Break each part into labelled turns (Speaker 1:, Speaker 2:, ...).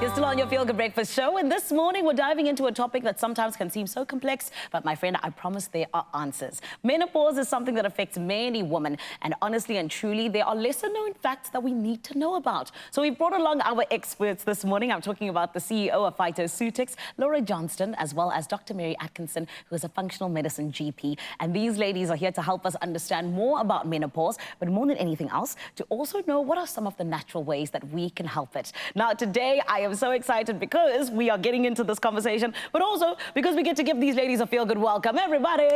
Speaker 1: You're still on your Feel Good Breakfast show, and this morning we're diving into a topic that sometimes can seem so complex, but my friend, I promise there are answers. Menopause is something that affects many women, and honestly and truly, there are lesser known facts that we need to know about. So we brought along our experts this morning. I'm talking about the CEO of PHYTOCEUTICS, Laura Johnston, as well as Dr. Mary Atkinson, who is a functional medicine GP. And these ladies are here to help us understand more about menopause, but more than anything else, to also know what are some of the natural ways that we can help it. Now, today, I am so excited because we are getting into this conversation, but also because we get to give these ladies a feel-good welcome. Everybody!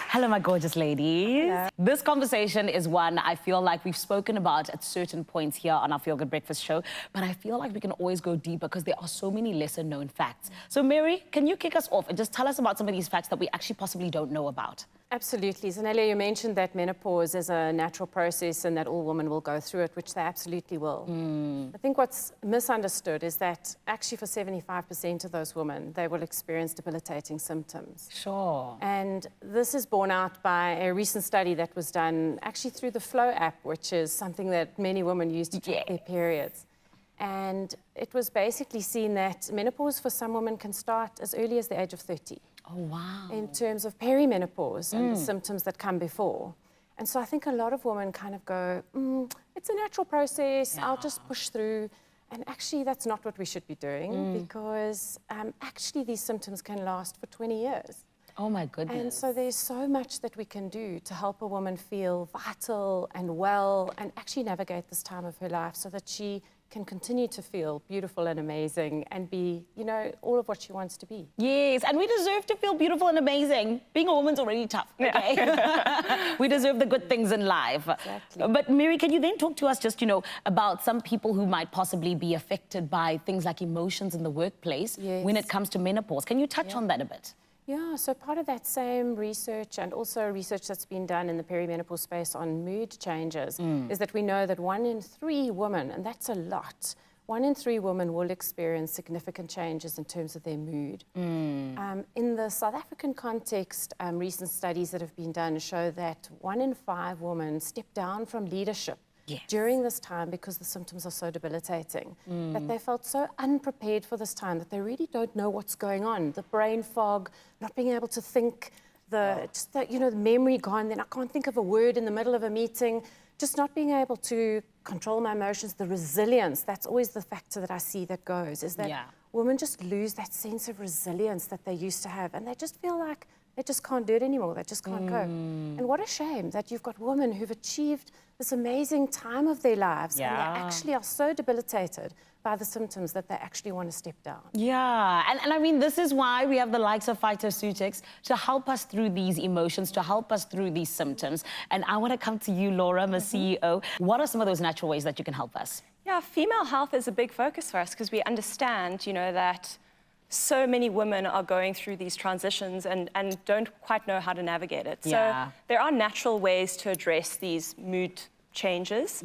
Speaker 1: Hello, my gorgeous ladies.
Speaker 2: Hello.
Speaker 1: This conversation is one I feel like we've spoken about at certain points here on our Feel Good Breakfast show, but I feel like we can always go deeper because there are so many lesser-known facts. So, Mary, can you kick us off and just tell us about some of these facts that we actually possibly don't know about?
Speaker 2: Absolutely. Zanelia, you mentioned that menopause is a natural process and that all women will go through it, which they absolutely will. I think what's misunderstood is that actually for 75% of those women, they will experience debilitating symptoms.
Speaker 1: Sure.
Speaker 2: And this is borne out by a recent study that was done actually through the Flow app, which is something that many women use to track their periods. And it was basically seen that menopause for some women can start as early as the age of 30.
Speaker 1: Oh, wow.
Speaker 2: In terms of perimenopause and the symptoms that come before. And so I think a lot of women kind of go, it's a natural process, I'll just push through. And actually, that's not what we should be doing because actually these symptoms can last for 20 years.
Speaker 1: Oh, my goodness.
Speaker 2: And so there's so much that we can do to help a woman feel vital and well and actually navigate this time of her life so that she can continue to feel beautiful and amazing and be, you know, all of what she wants to be.
Speaker 1: Yes, and we deserve to feel beautiful and amazing. Being a woman's already tough, okay? We deserve the good things in life.
Speaker 2: Exactly.
Speaker 1: But Mary, can you then talk to us just, you know, about some people who might possibly be affected by things like emotions in the workplace when it comes to menopause? Can you touch on that a bit?
Speaker 2: Yeah, so part of that same research and also research that's been done in the perimenopause space on mood changes is that we know that 1 in 3 women, and that's a lot, 1 in 3 women will experience significant changes in terms of their mood. In the South African context, recent studies that have been done show that 1 in 5 women step down from leadership during this time because the symptoms are so debilitating, that they felt so unprepared for this time, that they really don't know what's going on. The brain fog, not being able to think, just the, you know, the memory gone, then I can't think of a word in the middle of a meeting, just not being able to control my emotions, the resilience, that's always the factor that I see that goes, is that women just lose that sense of resilience that they used to have, and they just feel like they just can't do it anymore, they just can't go. And what a shame that you've got women who've achieved this amazing time of their lives and they actually are so debilitated by the symptoms that they actually want to step down.
Speaker 1: Yeah, and I mean, this is why we have the likes of PHYTOCEUTICS to help us through these emotions, to help us through these symptoms. And I want to come to you, Laura, I'm a CEO. What are some of those natural ways that you can help us?
Speaker 3: Yeah, female health is a big focus for us because we understand, you know, that so many women are going through these transitions and don't quite know how to navigate it. So there are natural ways to address these mood changes.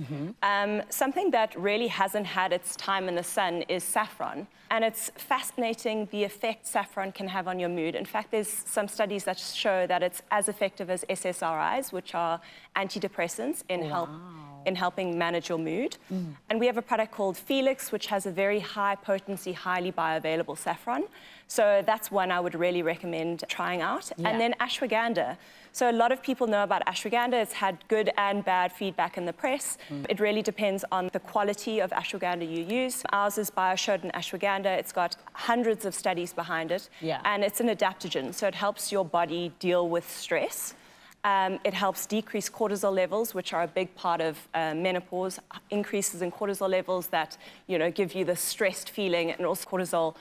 Speaker 3: Something that really hasn't had its time in the sun is saffron. And it's fascinating the effect saffron can have on your mood. In fact, there's some studies that show that it's as effective as SSRIs, which are antidepressants in helping manage your mood. And we have a product called Felix, which has a very high potency, highly bioavailable saffron. So that's one I would really recommend trying out. And then ashwagandha. So a lot of people know about ashwagandha. It's had good and bad feedback in the press. It really depends on the quality of ashwagandha you use. Ours is bioshoden ashwagandha. It's got hundreds of studies behind it. And it's an adaptogen, so it helps your body deal with stress. It helps decrease cortisol levels, which are a big part of menopause. Increases in cortisol levels that, you know, give you the stressed feeling, and also cortisol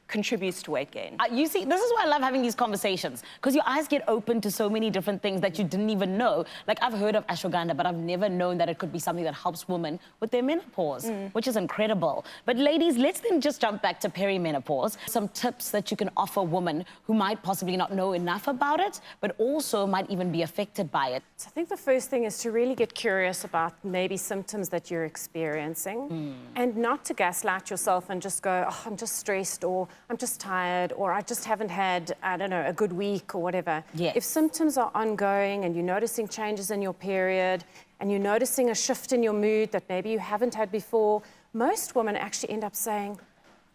Speaker 3: contributes to weight gain.
Speaker 1: You see, this is why I love having these conversations, because your eyes get open to so many different things that you didn't even know. Like, I've heard of ashwagandha, but I've never known that it could be something that helps women with their menopause, which is incredible. But ladies, let's then just jump back to perimenopause. Some tips that you can offer women who might possibly not know enough about it, but also might even be affected by it.
Speaker 2: So I think the first thing is to really get curious about maybe symptoms that you're experiencing and not to gaslight yourself and just go, oh, I'm just stressed, or I'm just tired, or I just haven't had, I don't know, a good week or whatever. If symptoms are ongoing and you're noticing changes in your period and you're noticing a shift in your mood that maybe you haven't had before, most women actually end up saying,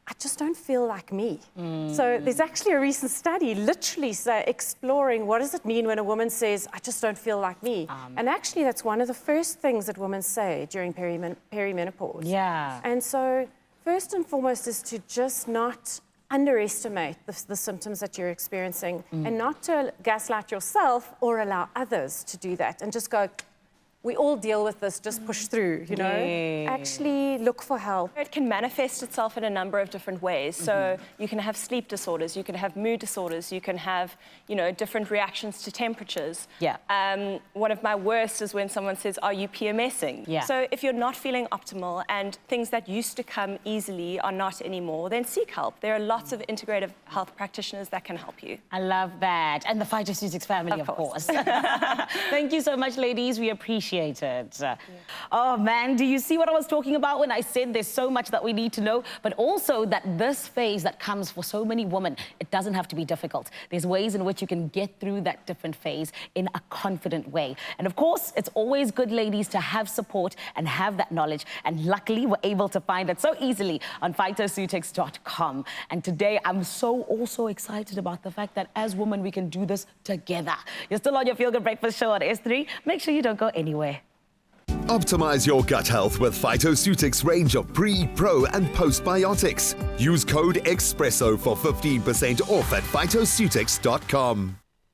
Speaker 2: I just don't feel like me. So there's actually a recent study literally exploring what does it mean when a woman says, I just don't feel like me. And actually that's one of the first things that women say during perimenopause.
Speaker 1: Yeah.
Speaker 2: And so first and foremost is to just not underestimate the symptoms that you're experiencing and not to gaslight yourself or allow others to do that and just go, we all deal with this, just push through, you know?
Speaker 1: Yeah.
Speaker 2: Actually look for help.
Speaker 3: It can manifest itself in a number of different ways. So you can have sleep disorders, you can have mood disorders, you can have, you know, different reactions to temperatures.
Speaker 1: Yeah.
Speaker 3: One of my worst is when someone says, are you PMSing?
Speaker 1: Yeah.
Speaker 3: So if you're not feeling optimal and things that used to come easily are not anymore, then seek help. There are lots of integrative health practitioners that can help you.
Speaker 1: I love that. And the PHYTOCEUTICS family, of course. Thank you so much, ladies. We appreciate it. Oh, man, do you see what I was talking about when I said there's so much that we need to know, but also that this phase that comes for so many women, it doesn't have to be difficult. There's ways in which you can get through that different phase in a confident way. And of course, it's always good, ladies, to have support and have that knowledge. And luckily, we're able to find it so easily on PHYTOCEUTICS.com. And today, I'm also excited about the fact that as women, we can do this together. You're still on your Feel Good Breakfast show on S3. Make sure you don't go anywhere.
Speaker 4: Optimize your gut health with PHYTOCEUTICS range of pre, pro, and postbiotics. Use code EXPRESSO for 15% off at PHYTOCEUTICS.com.